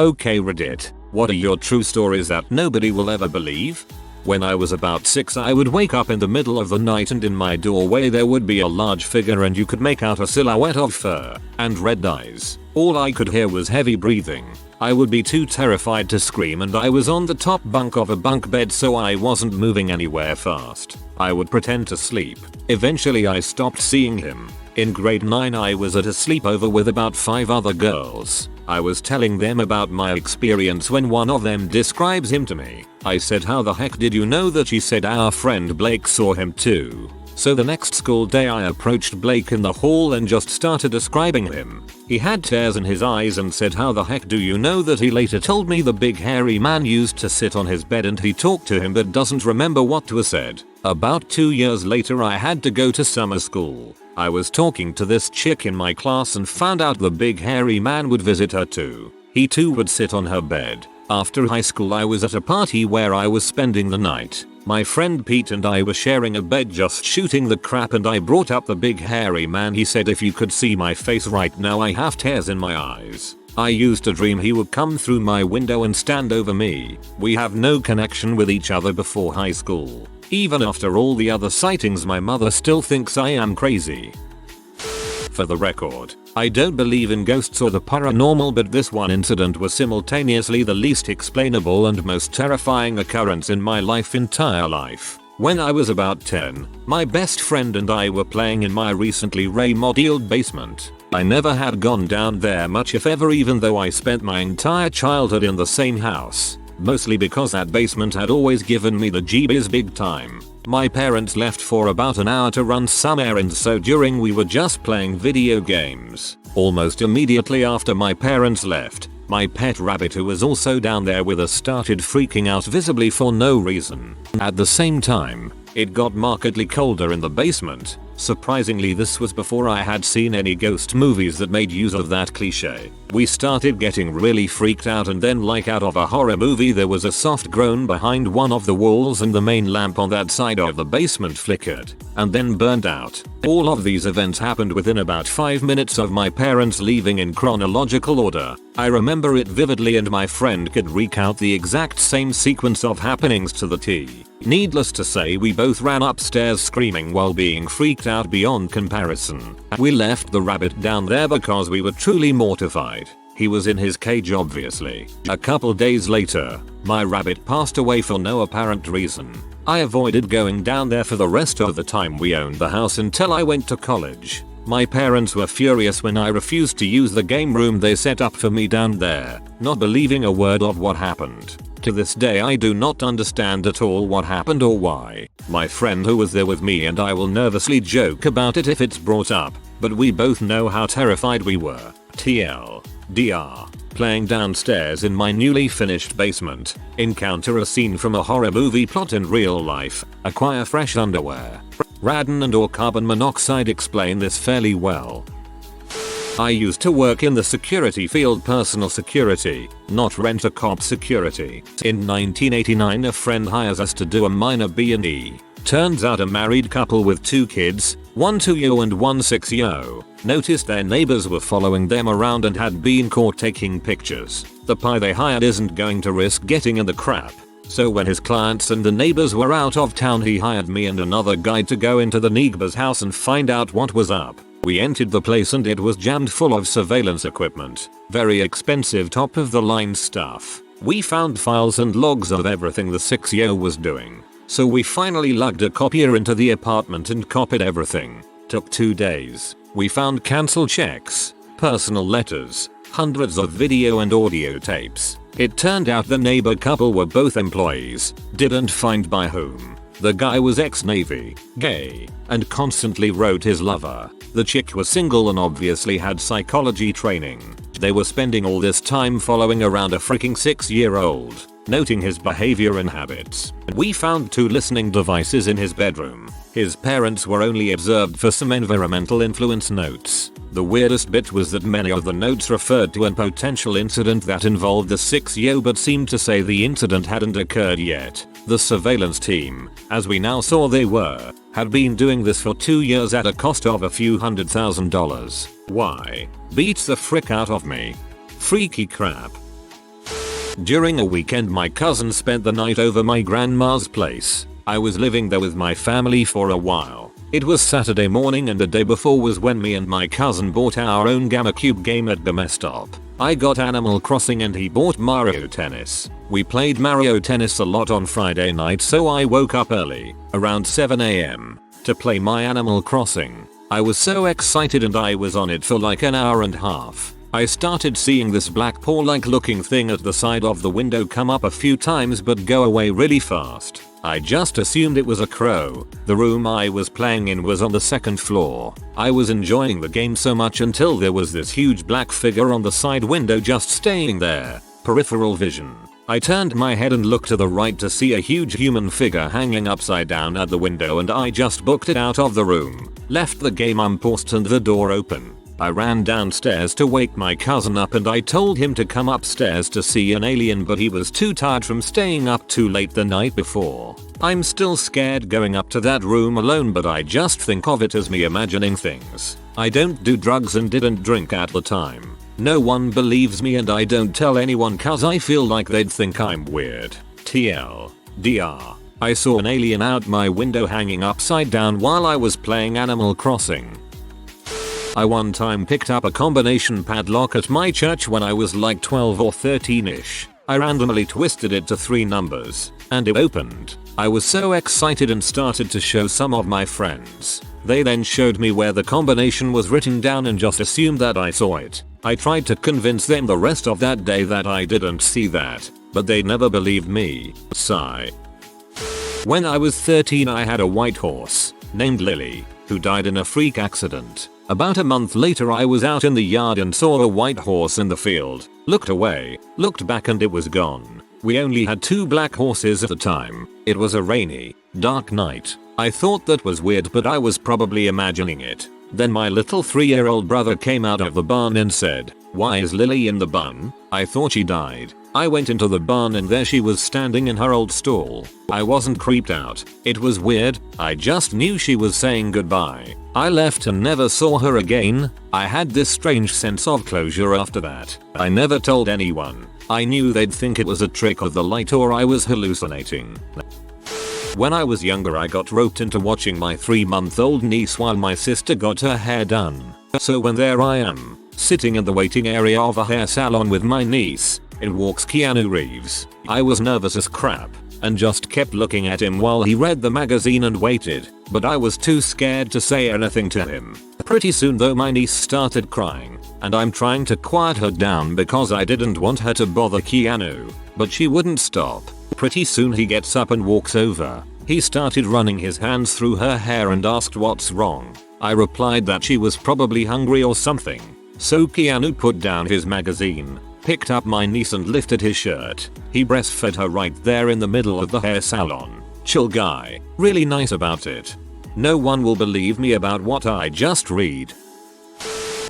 Okay Reddit, what are your true stories that nobody will ever believe? When I was about 6 I would wake up in the middle of the night and in my doorway there would be a large figure and you could make out a silhouette of fur and red eyes. All I could hear was heavy breathing. I would be too terrified to scream and I was on the top bunk of a bunk bed so I wasn't moving anywhere fast. I would pretend to sleep. Eventually I stopped seeing him. In grade 9 I was at a sleepover with about 5 other girls. I was telling them about my experience when one of them describes him to me. I said, how the heck did you know that? She said, our friend Blake saw him too. So the next school day I approached Blake in the hall and just started describing him. He had tears in his eyes and said, how the heck do you know that? He later told me the big hairy man used to sit on his bed and he talked to him but doesn't remember what was said. About 2 years later I had to go to summer school. I was talking to this chick in my class and found out the big hairy man would visit her too. He too would sit on her bed. After high school I was at a party where I was spending the night. My friend Pete and I were sharing a bed just shooting the crap and I brought up the big hairy man. He said, if you could see my face right now I have tears in my eyes. I used to dream he would come through my window and stand over me. We have no connection with each other before high school. Even after all the other sightings my mother still thinks I am crazy. For the record, I don't believe in ghosts or the paranormal, but this one incident was simultaneously the least explainable and most terrifying occurrence in my entire life. When I was about 10, my best friend and I were playing in my recently remodeled basement. I never had gone down there much if ever, even though I spent my entire childhood in the same house. Mostly because that basement had always given me the jeebies big time. My parents left for about an hour to run some errands, so during we were just playing video games. Almost immediately after my parents left, my pet rabbit, who was also down there with us, started freaking out visibly for no reason. At the same time, it got markedly colder in the basement. Surprisingly, this was before I had seen any ghost movies that made use of that cliche. We started getting really freaked out, and then, like out of a horror movie, there was a soft groan behind one of the walls and the main lamp on that side of the basement flickered and then burned out. All of these events happened within about 5 minutes of my parents leaving in chronological order. I remember it vividly and my friend could recount the exact same sequence of happenings to the T. Needless to say, we both ran upstairs screaming while being freaked out beyond comparison. We left the rabbit down there because we were truly mortified. He was in his cage obviously. A couple days later, my rabbit passed away for no apparent reason. I avoided going down there for the rest of the time we owned the house until I went to college. My parents were furious when I refused to use the game room they set up for me down there, not believing a word of what happened. To this day I do not understand at all what happened or why. My friend who was there with me and I will nervously joke about it if it's brought up, but we both know how terrified we were. TLDR. Playing downstairs in my newly finished basement. Encounter a scene from a horror movie plot in real life. Acquire fresh underwear. Radon and or carbon monoxide explain this fairly well. I used to work in the security field, personal security, not rent-a-cop security. In 1989 a friend hires us to do a minor B&E. Turns out a married couple with 2 kids, one 2-year and one 6-year, noticed their neighbors were following them around and had been caught taking pictures. The guy they hired isn't going to risk getting in the crap. So when his clients and the neighbors were out of town, he hired me and another guy to go into the neighbor's house and find out what was up. We entered the place and it was jammed full of surveillance equipment. Very expensive, top of the line stuff. We found files and logs of everything the 6-year was doing. So we finally lugged a copier into the apartment and copied everything. Took 2 days. We found cancel checks, personal letters, hundreds of video and audio tapes. It turned out the neighbor couple were both employees, didn't find by whom. The guy was ex-Navy, gay, and constantly wrote his lover. The chick was single and obviously had psychology training. They were spending all this time following around a freaking 6-year-old, noting his behavior and habits. We found 2 listening devices in his bedroom. His parents were only observed for some environmental influence notes. The weirdest bit was that many of the notes referred to a potential incident that involved the 6-year but seemed to say the incident hadn't occurred yet. The surveillance team, as we now saw they were, had been doing this for 2 years at a cost of a few $100,000. Why? Beats the frick out of me. Freaky crap. During a weekend my cousin spent the night over my grandma's place. I was living there with my family for a while. It was Saturday morning and the day before was when me and my cousin bought our own GamerCube game at the mess stop. I got Animal Crossing and he bought Mario Tennis. We played Mario Tennis a lot on Friday night, so I woke up early, around 7 AM, to play my Animal Crossing. I was so excited and I was on it for like an hour and a half. I started seeing this black paw-like looking thing at the side of the window come up a few times but go away really fast. I just assumed it was a crow. The room I was playing in was on the second floor. I was enjoying the game so much until there was this huge black figure on the side window just staying there. Peripheral vision. I turned my head and looked to the right to see a huge human figure hanging upside down at the window and I just booked it out of the room. Left the game unpaused and the door open. I ran downstairs to wake my cousin up and I told him to come upstairs to see an alien, but he was too tired from staying up too late the night before. I'm still scared going up to that room alone, but I just think of it as me imagining things. I don't do drugs and didn't drink at the time. No one believes me and I don't tell anyone cause I feel like they'd think I'm weird. TLDR. I saw an alien out my window hanging upside down while I was playing Animal Crossing. I one time picked up a combination padlock at my church when I was like 12 or 13ish. I randomly twisted it to 3 numbers, and it opened. I was so excited and started to show some of my friends. They then showed me where the combination was written down and just assumed that I saw it. I tried to convince them the rest of that day that I didn't see that, but they never believed me. Sigh. When I was 13 I had a white horse, named Lily, who died in a freak accident. About a month later I was out in the yard and saw a white horse in the field. Looked away, looked back and it was gone. We only had 2 black horses at the time. It was a rainy, dark night. I thought that was weird, but I was probably imagining it. Then my little 3-year-old brother came out of the barn and said, "Why is Lily in the barn?" I thought she died. I went into the barn and there she was standing in her old stall. I wasn't creeped out. It was weird. I just knew she was saying goodbye. I left and never saw her again. I had this strange sense of closure after that. I never told anyone. I knew they'd think it was a trick of the light or I was hallucinating. When I was younger I got roped into watching my 3-month-old niece while my sister got her hair done. So when there I am, sitting in the waiting area of a hair salon with my niece, in walks Keanu Reeves. I was nervous as crap and just kept looking at him while he read the magazine and waited, but I was too scared to say anything to him. Pretty soon though my niece started crying, and I'm trying to quiet her down because I didn't want her to bother Keanu, but she wouldn't stop. Pretty soon he gets up and walks over. He started running his hands through her hair and asked what's wrong. I replied that she was probably hungry or something. So Keanu put down his magazine, picked up my niece and lifted his shirt. He breastfed her right there in the middle of the hair salon. Chill guy, really nice about it. No one will believe me about what I just read.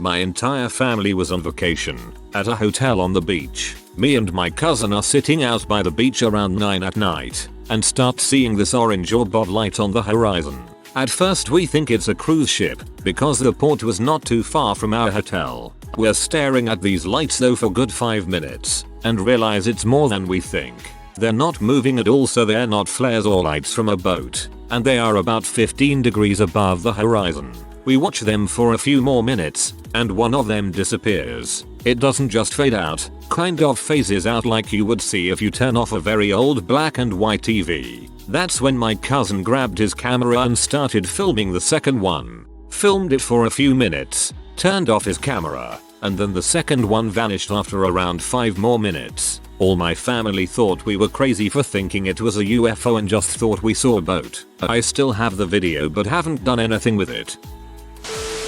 My entire family was on vacation, at a hotel on the beach. Me and my cousin are sitting out by the beach around 9 at night, and start seeing this orange orb of light on the horizon. At first we think it's a cruise ship, because the port was not too far from our hotel. We're staring at these lights though for good 5 minutes, and realize it's more than we think. They're not moving at all, so they're not flares or lights from a boat, and they are about 15 degrees above the horizon. We watch them for a few more minutes, and one of them disappears. It doesn't just fade out, kind of phases out like you would see if you turn off a very old black and white TV. That's when my cousin grabbed his camera and started filming the second one. Filmed it for a few minutes, turned off his camera, and then the second one vanished after around 5 more minutes. All my family thought we were crazy for thinking it was a UFO and just thought we saw a boat. I still have the video but haven't done anything with it.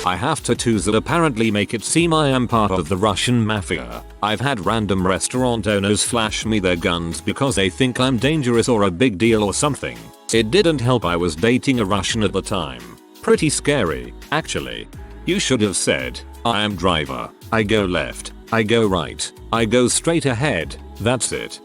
I have tattoos that apparently make it seem I am part of the Russian mafia. I've had random restaurant owners flash me their guns because they think I'm dangerous or a big deal or something. It didn't help I was dating a Russian at the time. Pretty scary, actually. You should have said, I am driver. I go left. I go right. I go straight ahead. That's it.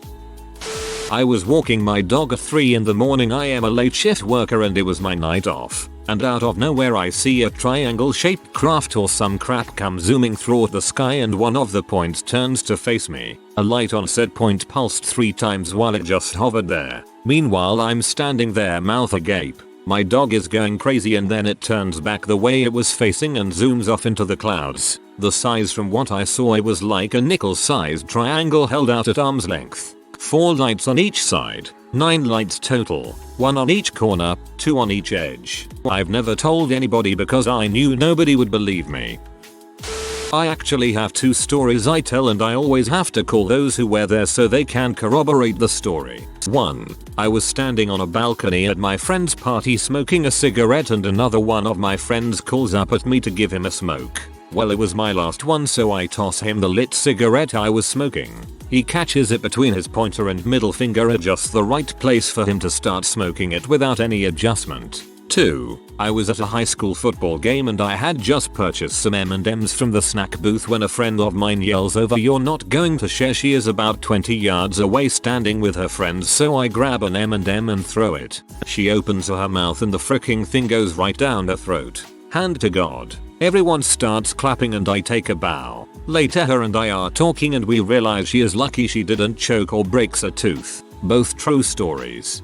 I was walking my dog at 3 in the morning. I am a late shift worker and it was my night off. and out of nowhere I see a triangle shaped craft or some crap come zooming through the sky and one of the points turns to face me. A light on said point pulsed 3 times while it just hovered there. Meanwhile I'm standing there mouth agape. My dog is going crazy and then it turns back the way it was facing and zooms off into the clouds. The size from what I saw it was like a nickel-sized triangle held out at arm's length. 4 lights on each side. 9 lights total. 1 on each corner, 2 on each edge. I've never told anybody because I knew nobody would believe me. I actually have 2 stories I tell and I always have to call those who were there so they can corroborate the story. 1. I was standing on a balcony at my friend's party smoking a cigarette and another one of my friends calls up at me to give him a smoke. Well, it was my last one so I toss him the lit cigarette I was smoking. He catches it between his pointer and middle finger at just the right place for him to start smoking it without any adjustment. 2. I was at a high school football game and I had just purchased some M&Ms from the snack booth when a friend of mine yells over, "You're not going to share." She is about 20 yards away standing with her friends so I grab an M&M and throw it. She opens her mouth and the fricking thing goes right down her throat. Hand to God. Everyone starts clapping and I take a bow. Later her and I are talking and we realize she is lucky she didn't choke or breaks a tooth. Both true stories.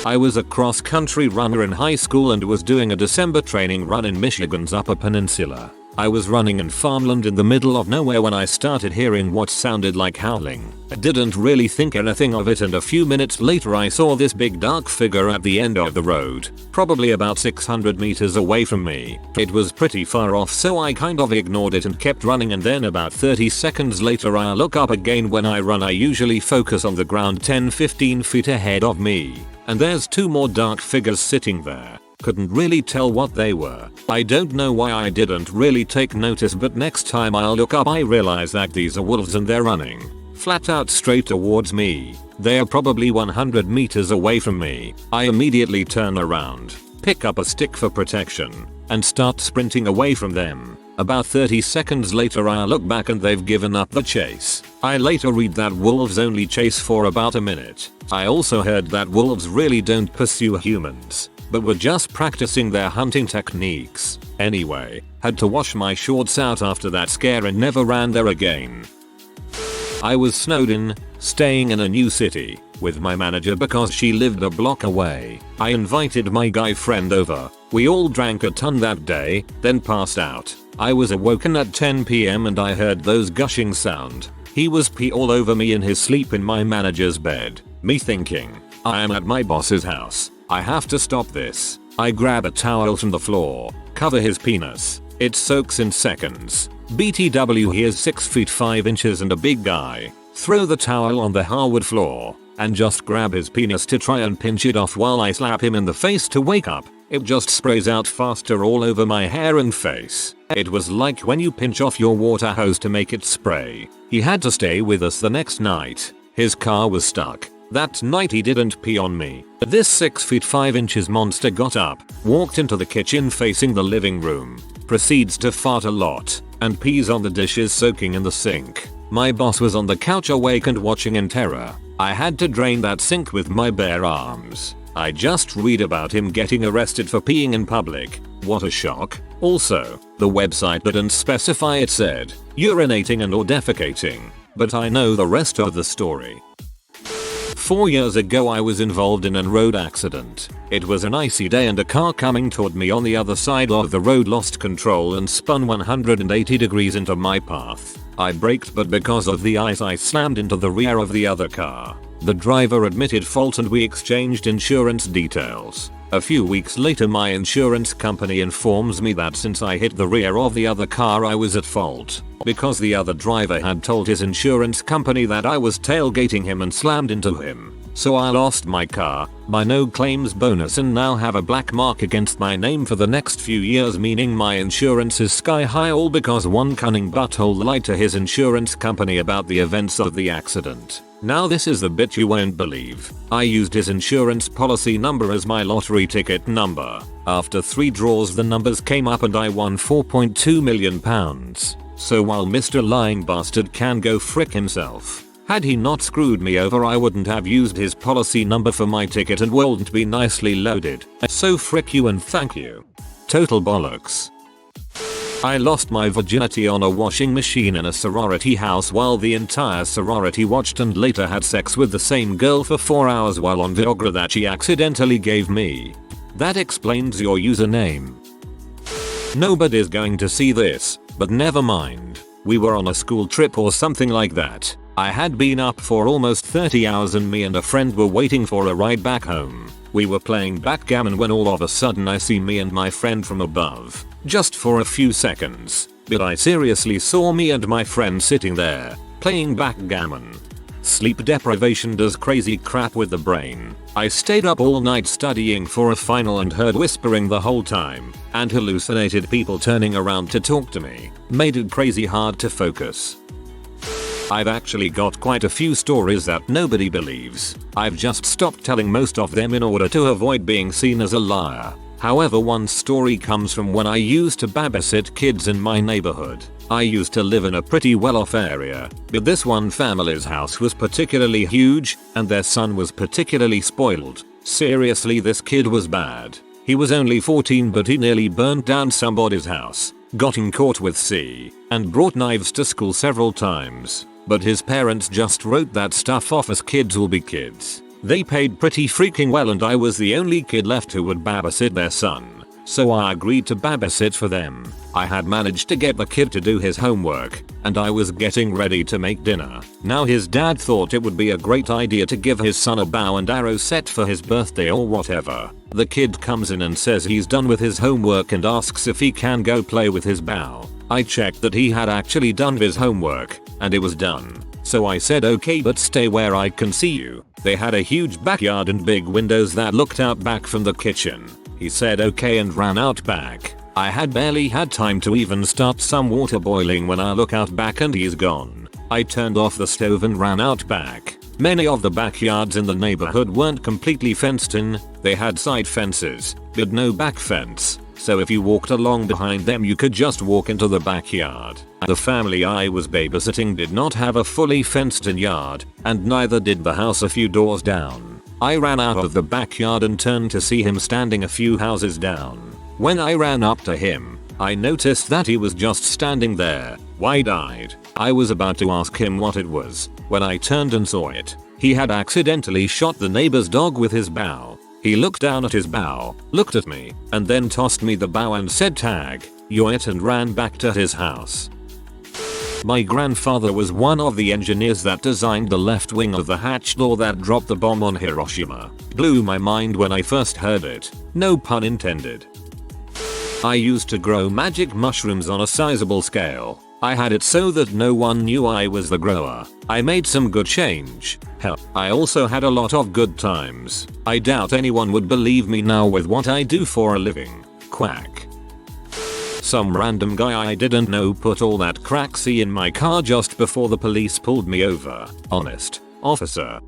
I was a cross-country runner in high school and was doing a December training run in Michigan's Upper Peninsula. I was running in farmland in the middle of nowhere when I started hearing what sounded like howling. I didn't really think anything of it and a few minutes later I saw this big dark figure at the end of the road, probably about 600 meters away from me. It was pretty far off so I kind of ignored it and kept running, and then about 30 seconds later I look up again. When I run I usually focus on the ground 10-15 feet ahead of me. And there's 2 more dark figures sitting there. Couldn't really tell what they were. I don't know why I didn't really take notice, but next time I'll look up I realize that these are wolves and they're running flat out straight towards me. They are probably 100 meters away from me. I immediately turn around, pick up a stick for protection, and start sprinting away from them. About 30 seconds later I look back and they've given up the chase. I later read that wolves only chase for about a minute. I also heard that wolves really don't pursue humans, but were just practicing their hunting techniques. Anyway, had to wash my shorts out after that scare and never ran there again. I was snowed in, staying in a new city, with my manager because she lived a block away. I invited my guy friend over. We all drank a ton that day, then passed out. I was awoken at 10 PM and I heard those gushing sound. He was pee all over me in his sleep in my manager's bed. Me thinking, I am at my boss's house. I have to stop this. I grab a towel from the floor, cover his penis. It soaks in seconds. BTW, he is 6 feet 5 inches and a big guy. Throw the towel on the hardwood floor and just grab his penis to try and pinch it off while I slap him in the face to wake up. It just sprays out faster all over my hair and face. It was like when you pinch off your water hose to make it spray. He had to stay with us the next night. His car was stuck. That night he didn't pee on me. This 6 feet 5 inches monster got up, walked into the kitchen facing the living room, proceeds to fart a lot, and pees on the dishes soaking in the sink. My boss was on the couch awake and watching in terror. I had to drain that sink with my bare arms. I just read about him getting arrested for peeing in public. What a shock. Also, the website didn't specify, it said urinating and or defecating, but I know the rest of the story. 4 years ago I was involved in a road accident. It was an icy day and a car coming toward me on the other side of the road lost control and spun 180 degrees into my path. I braked, but because of the ice I slammed into the rear of the other car. The driver admitted fault and we exchanged insurance details. A few weeks later my insurance company informs me that since I hit the rear of the other car I was at fault, because the other driver had told his insurance company that I was tailgating him and slammed into him. So I lost my car, my no claims bonus, and now have a black mark against my name for the next few years, meaning my insurance is sky high, all because one cunning butthole lied to his insurance company about the events of the accident. Now this is the bit you won't believe. I used his insurance policy number as my lottery ticket number. After 3 draws the numbers came up and I won £4.2 million. So while Mr. Lying Bastard can go frick himself, Had he not screwed me over, I wouldn't have used his policy number for my ticket and wouldn't be nicely loaded. So frick you and thank you. Total bollocks. I lost my virginity on a washing machine in a sorority house while the entire sorority watched, and later had sex with the same girl for 4 hours while on Viagra that she accidentally gave me. That explains your username. Nobody's going to see this, but never mind. We were on a school trip or something like that. I had been up for almost 30 hours and me and a friend were waiting for a ride back home. We were playing backgammon when all of a sudden I see me and my friend from above. Just for a few seconds, but I seriously saw me and my friend sitting there, playing backgammon. Sleep deprivation does crazy crap with the brain. I stayed up all night studying for a final and heard whispering the whole time, and hallucinated people turning around to talk to me. Made it crazy hard to focus. I've actually got quite a few stories that nobody believes. I've just stopped telling most of them in order to avoid being seen as a liar. However, one story comes from when I used to babysit kids in my neighborhood. I used to live in a pretty well-off area, but this one family's house was particularly huge, and their son was particularly spoiled. Seriously, this kid was bad. He was only 14, but he nearly burnt down somebody's house, got caught with C, and brought knives to school several times. But his parents just wrote that stuff off as kids will be kids. They paid pretty freaking well, and I was the only kid left who would babysit their son. So I agreed to babysit for them. I had managed to get the kid to do his homework, and I was getting ready to make dinner. Now his dad thought it would be a great idea to give his son a bow and arrow set for his birthday or whatever. The kid comes in and says he's done with his homework and asks if he can go play with his bow. I checked that he had actually done his homework, and it was done. So I said okay, but stay where I can see you. They had a huge backyard and big windows that looked out back from the kitchen. He said okay and ran out back. I had barely had time to even start some water boiling when I look out back and he's gone. I turned off the stove and ran out back. Many of the backyards in the neighborhood weren't completely fenced in. They had side fences, but no back fence. So if you walked along behind them, you could just walk into the backyard. The family I was babysitting did not have a fully fenced in yard, and neither did the house a few doors down. I ran out of the backyard and turned to see him standing a few houses down. When I ran up to him, I noticed that he was just standing there, wide-eyed. I was about to ask him what it was, when I turned and saw it. He had accidentally shot the neighbor's dog with his bow. He looked down at his bow, looked at me, and then tossed me the bow and said tag, you're it, and ran back to his house. My grandfather was one of the engineers that designed the left wing of the hatch door that dropped the bomb on Hiroshima. Blew my mind when I first heard it. No pun intended. I used to grow magic mushrooms on a sizable scale. I had it so that no one knew I was the grower. I made some good change. Hell, I also had a lot of good times. I doubt anyone would believe me now with what I do for a living. Quack. Some random guy I didn't know put all that crack C in my car just before the police pulled me over. Honest, officer.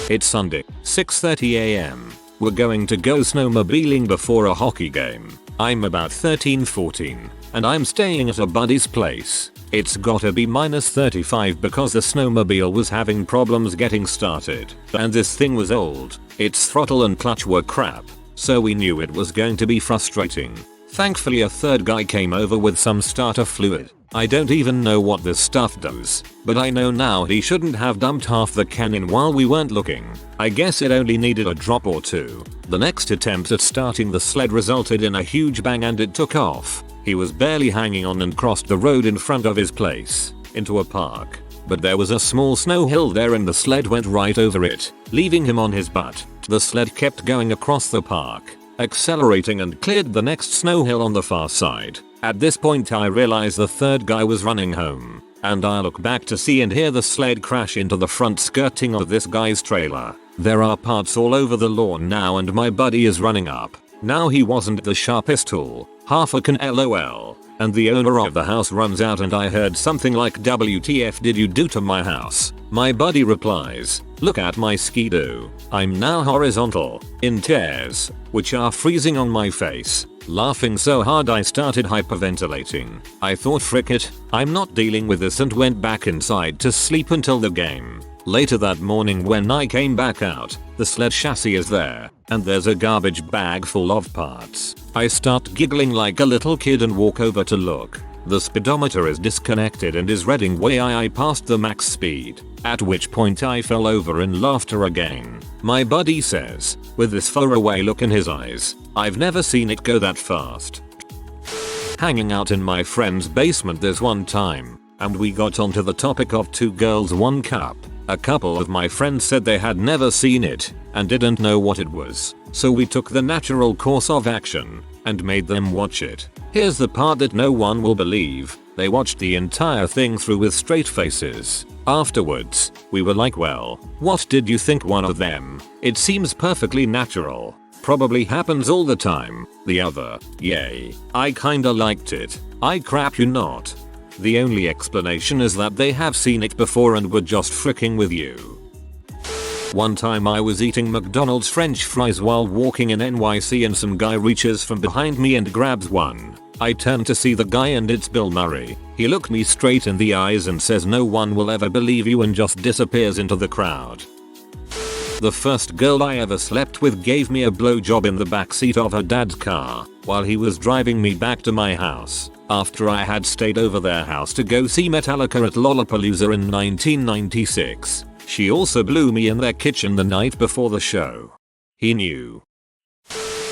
It's Sunday, 6:30 AM. We're going to go snowmobiling before a hockey game. I'm about 13-14, and I'm staying at a buddy's place. It's gotta be -35 because the snowmobile was having problems getting started, and this thing was old. Its throttle and clutch were crap, so we knew it was going to be frustrating. Thankfully a third guy came over with some starter fluid. I don't even know what this stuff does, but I know now he shouldn't have dumped half the can in while we weren't looking. I guess it only needed a drop or two. The next attempt at starting the sled resulted in a huge bang and it took off. He was barely hanging on and crossed the road in front of his place, into a park. But there was a small snow hill there and the sled went right over it, leaving him on his butt. The sled kept going across the park, accelerating, and cleared the next snow hill on the far side. At this point I realized the third guy was running home, and I look back to see and hear the sled crash into the front skirting of this guy's trailer. There are parts all over the lawn now and my buddy is running up. Now he wasn't the sharpest tool, half a can lol, and the owner of the house runs out and I heard something like WTF did you do to my house? My buddy replies, look at my ski-doo. I'm now horizontal, in tears, which are freezing on my face. Laughing so hard I started hyperventilating. I thought frick it, I'm not dealing with this and went back inside to sleep until the game. Later that morning when I came back out, the sled chassis is there, and there's a garbage bag full of parts. I start giggling like a little kid and walk over to look. The speedometer is disconnected and is reading way I past the max speed, at which point I fell over in laughter again. My buddy says, with this faraway look in his eyes, I've never seen it go that fast. Hanging out in my friend's basement this one time, and we got onto the topic of 2 girls 1 cup. A couple of my friends said they had never seen it and didn't know what it was, so we took the natural course of action and made them watch it. Here's the part that no one will believe. They watched the entire thing through with straight faces. Afterwards, we were like, well, what did you think? One of them, it seems perfectly natural. Probably happens all the time. The other, yay, I kinda liked it. I crap you not. The only explanation is that they have seen it before and were just fricking with you. One time I was eating McDonald's french fries while walking in NYC and some guy reaches from behind me and grabs one. I turn to see the guy and it's Bill Murray. He looked me straight in the eyes and says no one will ever believe you and just disappears into the crowd. The first girl I ever slept with gave me a blowjob in the backseat of her dad's car while he was driving me back to my house after I had stayed over their house to go see Metallica at Lollapalooza in 1996. She also blew me in their kitchen the night before the show. He knew.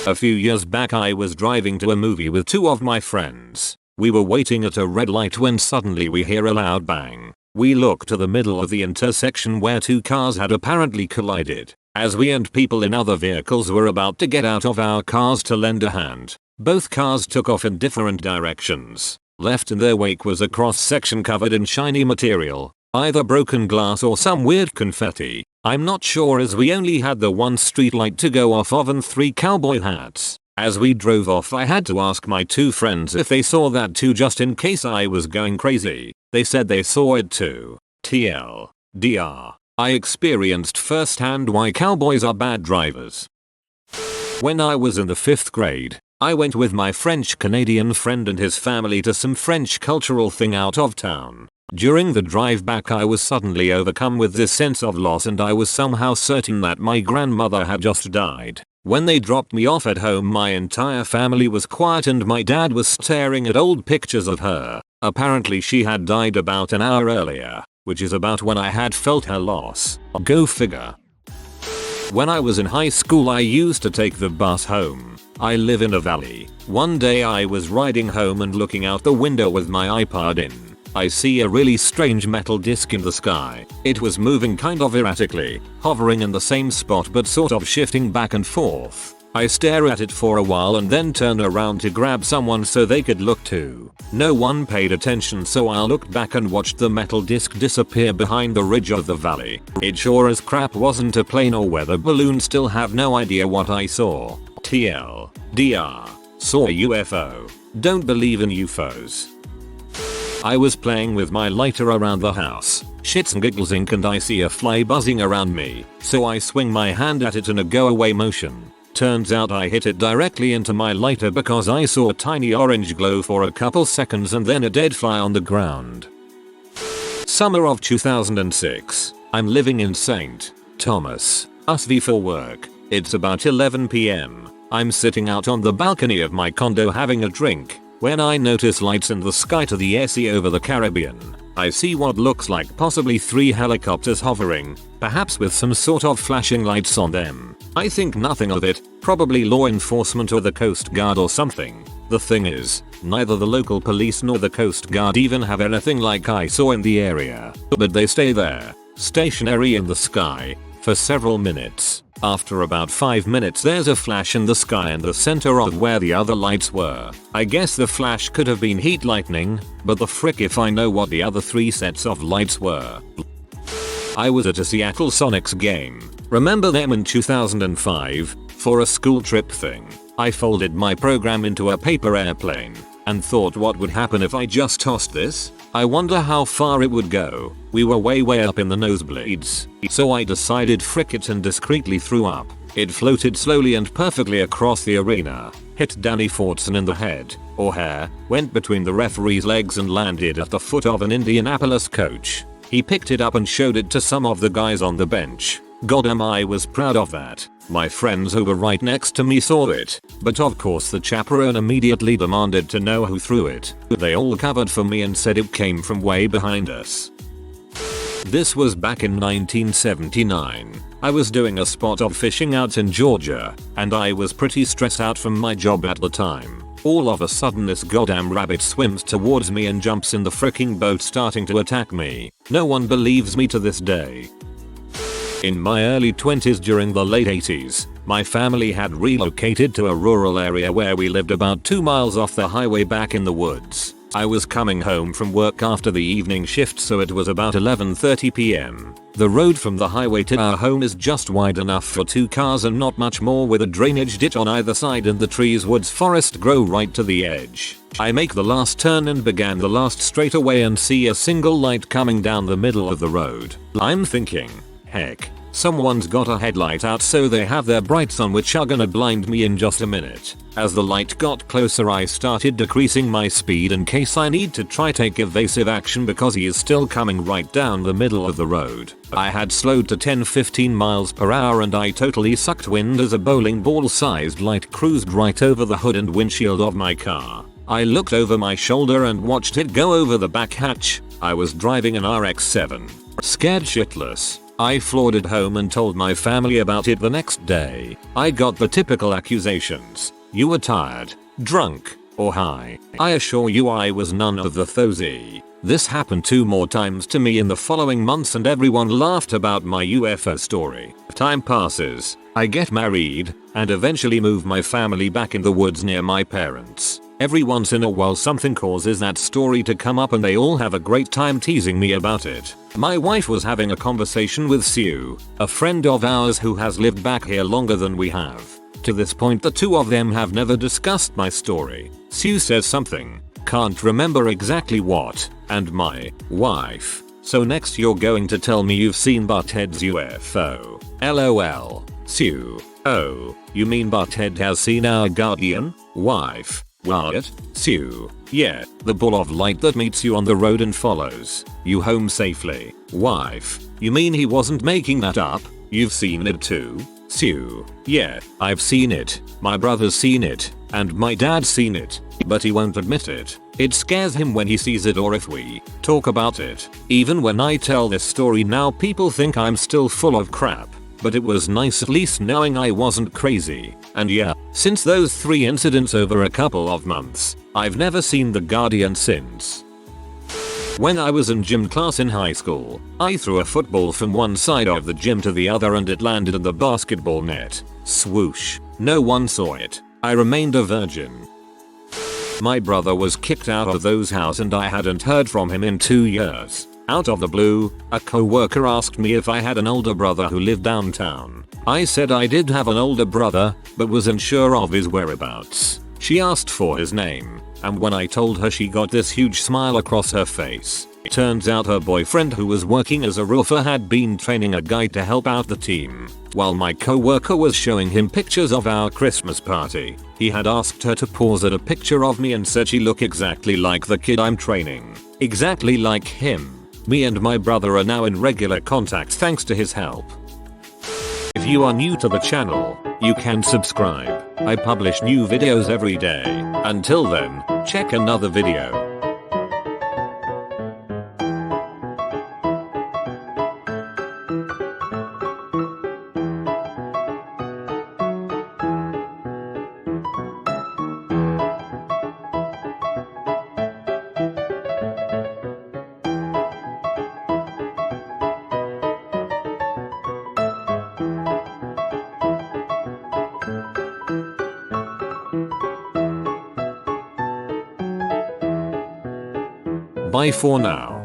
A few years back I was driving to a movie with 2 of my friends. We were waiting at a red light when suddenly we hear a loud bang. We look to the middle of the intersection where 2 cars had apparently collided. As we and people in other vehicles were about to get out of our cars to lend a hand, both cars took off in different directions. Left in their wake was a cross-section covered in shiny material, either broken glass or some weird confetti. I'm not sure as we only had the one street light to go off of and 3 cowboy hats. As we drove off I had to ask my 2 friends if they saw that too just in case I was going crazy. They said they saw it too. TLDR. I experienced firsthand why cowboys are bad drivers. When I was in the 5th grade, I went with my French-Canadian friend and his family to some French cultural thing out of town. During the drive back I was suddenly overcome with this sense of loss and I was somehow certain that my grandmother had just died. When they dropped me off at home my entire family was quiet and my dad was staring at old pictures of her. Apparently she had died about an hour earlier, which is about when I had felt her loss. Go figure. When I was in high school I used to take the bus home. I live in a valley. One day I was riding home and looking out the window with my iPod in. I see a really strange metal disc in the sky. It was moving kind of erratically, hovering in the same spot but sort of shifting back and forth. I stare at it for a while and then turn around to grab someone so they could look too. No one paid attention so I looked back and watched the metal disc disappear behind the ridge of the valley. It sure as crap wasn't a plane or weather balloon. Still have no idea what I saw. TLDR. Saw a UFO. Don't believe in UFOs. I was playing with my lighter around the house, shits and giggles ink, and I see a fly buzzing around me, so I swing my hand at it in a go away motion. Turns out I hit it directly into my lighter because I saw a tiny orange glow for a couple seconds and then a dead fly on the ground. Summer of 2006. I'm living in St. Thomas, USV for work. It's about 11 PM. I'm sitting out on the balcony of my condo having a drink when I notice lights in the sky to the sea over the Caribbean. I see what looks like possibly 3 helicopters hovering, perhaps with some sort of flashing lights on them. I think nothing of it, probably law enforcement or the Coast Guard or something. The thing is, neither the local police nor the Coast Guard even have anything like I saw in the area. But they stay there, stationary in the sky, for several minutes. After about 5 minutes there's a flash in the sky in the center of where the other lights were. I guess the flash could have been heat lightning, but the frick if I know what the other 3 sets of lights were. I was at a Seattle Sonics game. Remember them in 2005? For a school trip thing. I folded my program into a paper airplane and thought what would happen if I just tossed this? I wonder how far it would go. We were way up in the nosebleeds. So I decided frick it and discreetly threw up. It floated slowly and perfectly across the arena, hit Danny Fortson in the head, or hair, went between the referee's legs and landed at the foot of an Indianapolis coach. He picked it up and showed it to some of the guys on the bench. Goddamn, I was proud of that. My friends who were right next to me saw it, but of course the chaperone immediately demanded to know who threw it. They all covered for me and said it came from way behind us. This was back in 1979. I was doing a spot of fishing out in Georgia, and I was pretty stressed out from my job at the time. All of a sudden this goddamn rabbit swims towards me and jumps in the freaking boat, starting to attack me. No one believes me to this day. In my early 20s during the late 80s, my family had relocated to a rural area where we lived about 2 miles off the highway back in the woods. I was coming home from work after the evening shift, so it was about 11:30 p.m. The road from the highway to our home is just wide enough for 2 cars and not much more, with a drainage ditch on either side and the trees woods forest grow right to the edge. I make the last turn and began the last straightaway and see a single light coming down the middle of the road. I'm thinking, heck, someone's got a headlight out, so they have their brights on, which are gonna blind me in just a minute. As the light got closer, I started decreasing my speed in case I need to try take evasive action because he is still coming right down the middle of the road. I had slowed to 10-15 miles per hour and I totally sucked wind as a bowling ball sized light cruised right over the hood and windshield of my car. I looked over my shoulder and watched it go over the back hatch. I was driving an RX-7. Scared shitless, I floated home and told my family about it the next day. I got the typical accusations. You were tired, drunk, or high. I assure you I was none of the those. This happened 2 more times to me in the following months and everyone laughed about my UFO story. Time passes, I get married, and eventually move my family back in the woods near my parents. Every once in a while something causes that story to come up and they all have a great time teasing me about it. My wife was having a conversation with Sue, a friend of ours who has lived back here longer than we have. To this point the two of them have never discussed my story. Sue says something, can't remember exactly what, and my wife, so next you're going to tell me you've seen Butthead's UFO. LOL. Sue, oh, you mean Butthead has seen our guardian? Wife, what? Sue, yeah, the ball of light that meets you on the road and follows you home safely. Wife, you mean he wasn't making that up? You've seen it too? Sue, yeah, I've seen it, my brother's seen it, and my dad's seen it, but he won't admit it. It scares him when he sees it or if we talk about it. Even when I tell this story now people think I'm still full of crap, but it was nice at least knowing I wasn't crazy. And yeah, since those 3 incidents over a couple of months, I've never seen the Guardian since. When I was in gym class in high school, I threw a football from one side of the gym to the other and it landed in the basketball net. Swoosh. No one saw it. I remained a virgin. My brother was kicked out of those house and I hadn't heard from him in 2 years. Out of the blue, a co-worker asked me if I had an older brother who lived downtown. I said I did have an older brother, but was unsure of his whereabouts. She asked for his name, and when I told her she got this huge smile across her face. It turns out her boyfriend who was working as a roofer had been training a guy to help out the team. While my co-worker was showing him pictures of our Christmas party, he had asked her to pause at a picture of me and said she looked exactly like the kid I'm training. Exactly like him. Me and my brother are now in regular contact thanks to his help. If you are new to the channel, you can subscribe. I publish new videos every day. Until then, check another video. Bye for now.